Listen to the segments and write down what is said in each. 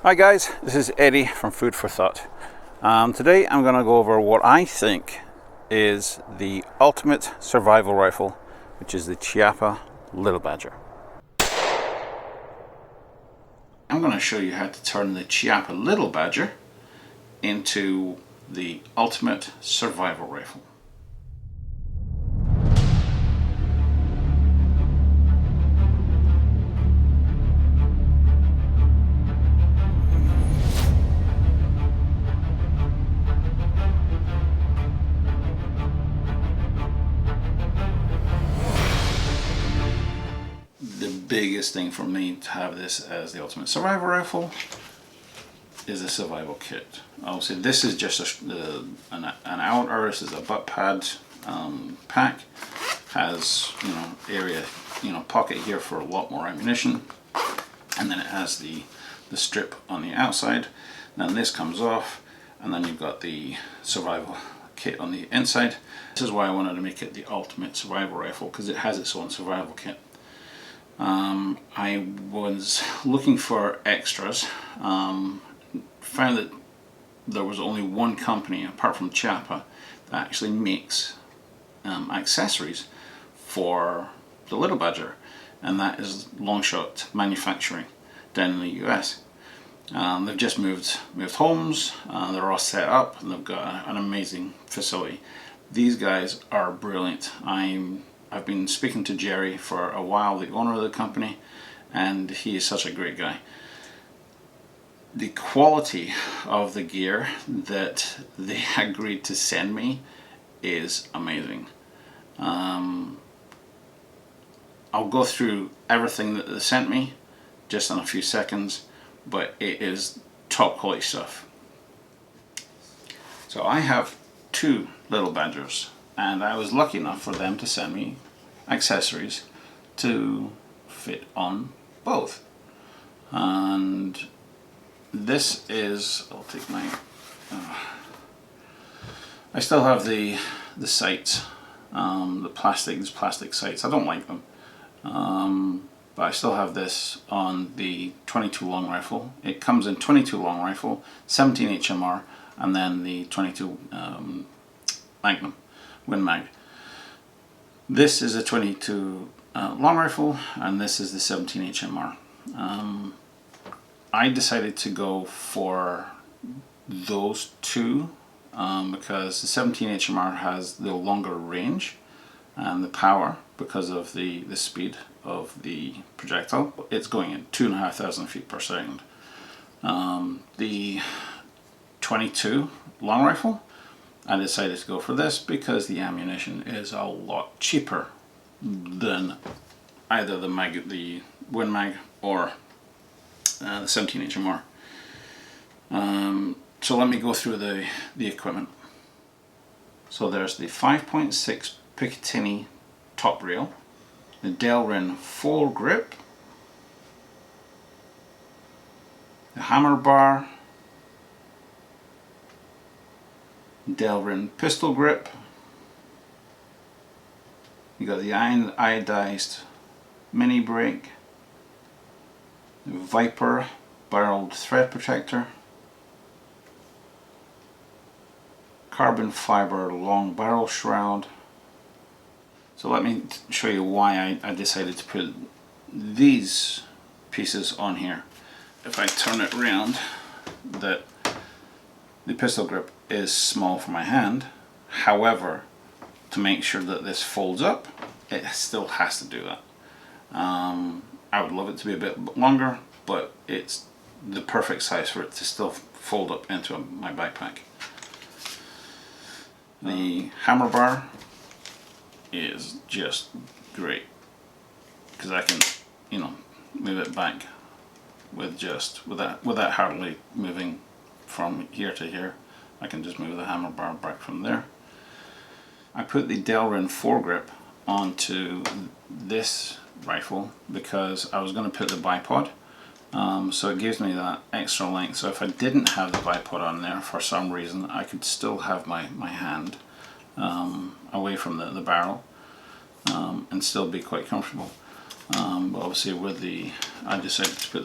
Hi guys, this is Eddie from Food for Thought. Today I'm going to go over what I think is the ultimate survival rifle, which is the Chiappa Little Badger. I'm going to show you how to turn the Chiappa Little Badger into the ultimate survival rifle. The biggest thing for me to have this as the ultimate survival rifle is a survival kit. Obviously this is just an outer, this is a butt pad pack. Has area, pocket here for a lot more ammunition, and then it has the strip on the outside. Then this comes off, and then you've got the survival kit on the inside. This is why I wanted to make it the ultimate survival rifle, because it has its own survival kit. I was looking for extras, found that there was only one company apart from Chiappa that actually makes accessories for the Little Badger, and that is LongShot Manufacturing down in the US. They've just moved homes, they're all set up, and they've got an amazing facility. These guys are brilliant. I've been speaking to Jerry for a while, the owner of the company, and he is such a great guy. The quality of the gear that they agreed to send me is amazing. I'll go through everything that they sent me just in a few seconds, but it is top quality stuff. So I have two Little Badgers, and I was lucky enough for them to send me accessories to fit on both. And this is, I'll take my I still have the sights, these plastic sights. I don't like them, but I still have this on the 22 long rifle. It comes in 22 long rifle, 17 HMR, and then the 22 Magnum Win Mag. This is a 22 long rifle, and this is the 17 HMR. I decided to go for those two because the 17 HMR has the longer range and the power because of the speed of the projectile. It's going at 2,500 feet per second. The 22 long rifle, I decided to go for this because the ammunition is a lot cheaper than either the Win Mag or the 17 HMR. So let me go through the equipment. So there's the 5.6 Picatinny top rail, the Delrin foregrip, the hammer bar, Delrin pistol grip. You got the anodized mini brake, the Viper barreled thread protector, carbon fiber long barrel shroud. So let me show you why I decided to put these pieces on here. If I turn it around, that the pistol grip is small for my hand. However, to make sure that this folds up, it still has to do that. I would love it to be a bit longer, but it's the perfect size for it to still fold up into my backpack. The hammer bar is just great because I can, move it back with that hardly moving from here to here. I can just move the hammer bar back from there. I put the Delrin foregrip onto this rifle because I was going to put the bipod, so it gives me that extra length. So if I didn't have the bipod on there for some reason, I could still have my hand away from the barrel and still be quite comfortable. But obviously I decided to put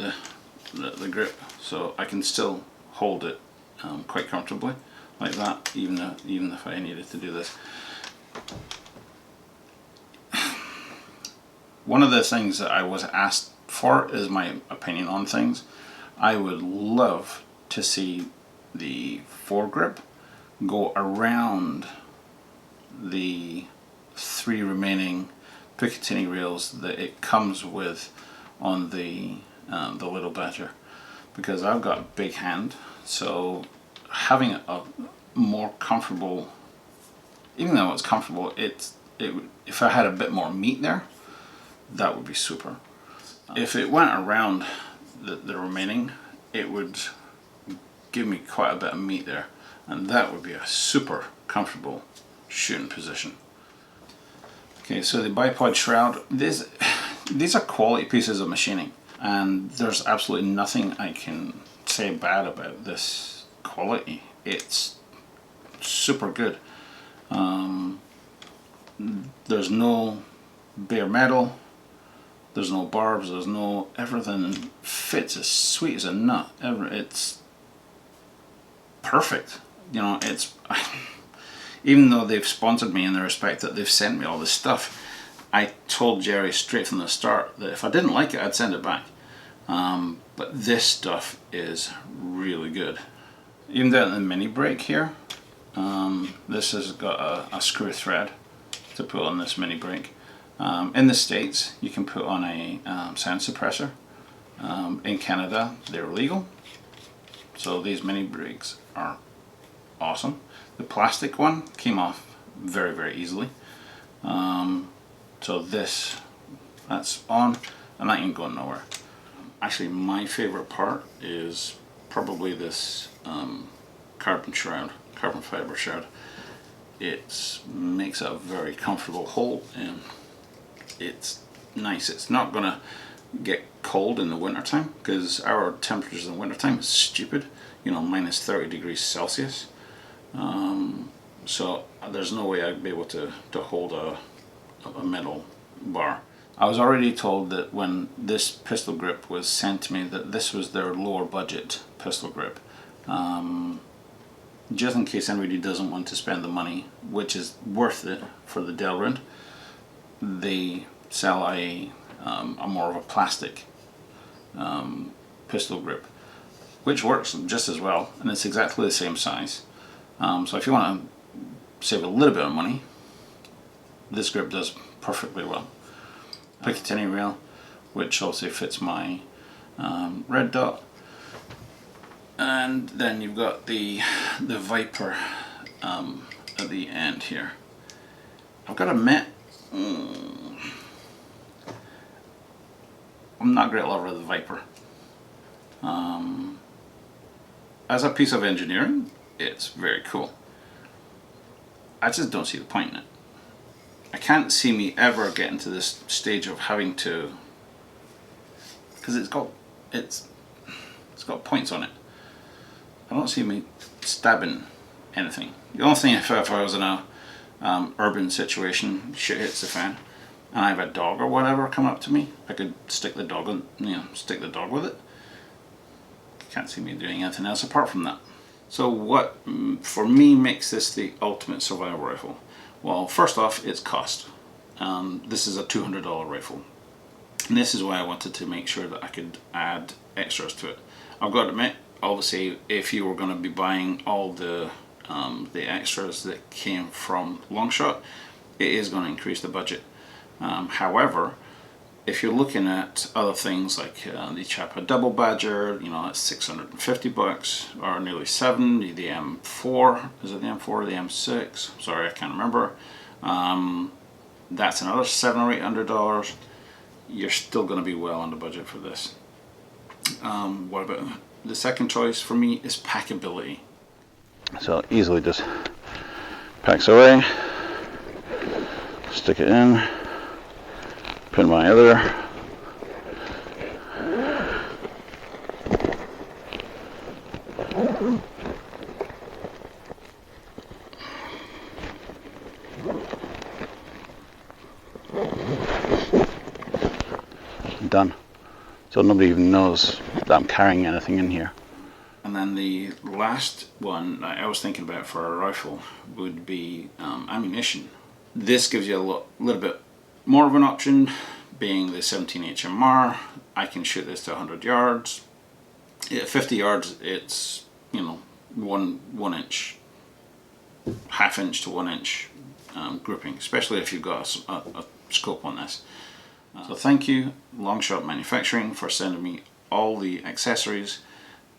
the grip, so I can still hold it quite comfortably like that, even if I needed to do this. One of the things that I was asked for is my opinion on things. I would love to see the foregrip go around the 3 remaining Picatinny rails that it comes with on the Little Badger, because I've got a big hand, so having a more comfortable, even though it's comfortable, if I had a bit more meat there, that would be super. If it went around the remaining, it would give me quite a bit of meat there, and that would be a super comfortable shooting position. Okay, so the bipod shroud, these are quality pieces of machining, and there's absolutely nothing I can say bad about this quality. It's super good. There's no bare metal, there's no barbs, there's no, everything fits as sweet as a nut. It's perfect. You know, it's even though they've sponsored me in the respect that they've sent me all this stuff, I told Jerry straight from the start that if I didn't like it, I'd send it back. But this stuff is really good. Even down in the mini brake here, this has got a screw thread to put on this mini brake. In the States, you can put on a sound suppressor. In Canada, they're legal. So these mini brakes are awesome. The plastic one came off very, very easily. So that's on, and that ain't going nowhere. Actually, my favorite part is probably this carbon fiber shroud. It makes a very comfortable hold, and it's nice. It's not gonna get cold in the wintertime, because our temperatures in the wintertime is stupid, you know, minus 30 degrees Celsius. So there's no way I'd be able to hold a metal bar. I was already told that when this pistol grip was sent to me that this was their lower budget pistol grip. Just in case anybody doesn't want to spend the money, which is worth it for the Delrin, they sell a more of a plastic pistol grip, which works just as well, and it's exactly the same size. So if you want to save a little bit of money, this grip does perfectly well. Picatinny rail, which also fits my red dot, and then you've got the Viper at the end here. I've got to admit, I'm not a great lover of the Viper. As a piece of engineering, it's very cool. I just don't see the point in it. I can't see me ever getting to this stage of having to, because it's got points on it. I don't see me stabbing anything. The only thing, if I was in a urban situation, shit hits the fan, and I have a dog or whatever come up to me, I could stick the dog with it. Can't see me doing anything else apart from that. So what for me makes this the ultimate survival rifle? Well, first off, it's cost. This is a $200 rifle, and this is why I wanted to make sure that I could add extras to it. I've got to admit, obviously, if you were going to be buying all the extras that came from LongShot, it is going to increase the budget. However, if you're looking at other things like the Chiappa Double Badger, you know, that's $650 or nearly $7. The M4, is it the M4 or the M6? Sorry, I can't remember. That's another $700 or $800. You're still going to be well on the budget for this. What about the second choice for me is packability. So easily just packs away, stick it in, put my other done. So nobody even knows that I'm carrying anything in here. And then the last one I was thinking about for a rifle would be ammunition. This gives you a little bit more of an option, being the 17 HMR. I can shoot this to 100 yards. At 50 yards, it's, you know, 1 inch, ½ inch to 1 inch grouping, especially if you've got a scope on this. So thank you, LongShot Manufacturing, for sending me all the accessories,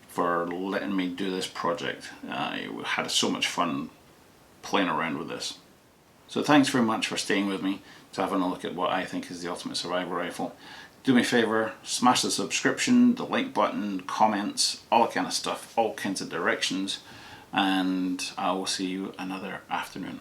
for letting me do this project. I had so much fun playing around with this. So thanks very much for staying with me to having a look at what I think is the ultimate survival rifle. Do me a favour, smash the subscription, the like button, comments, all that kind of stuff, all kinds of directions, and I will see you another afternoon.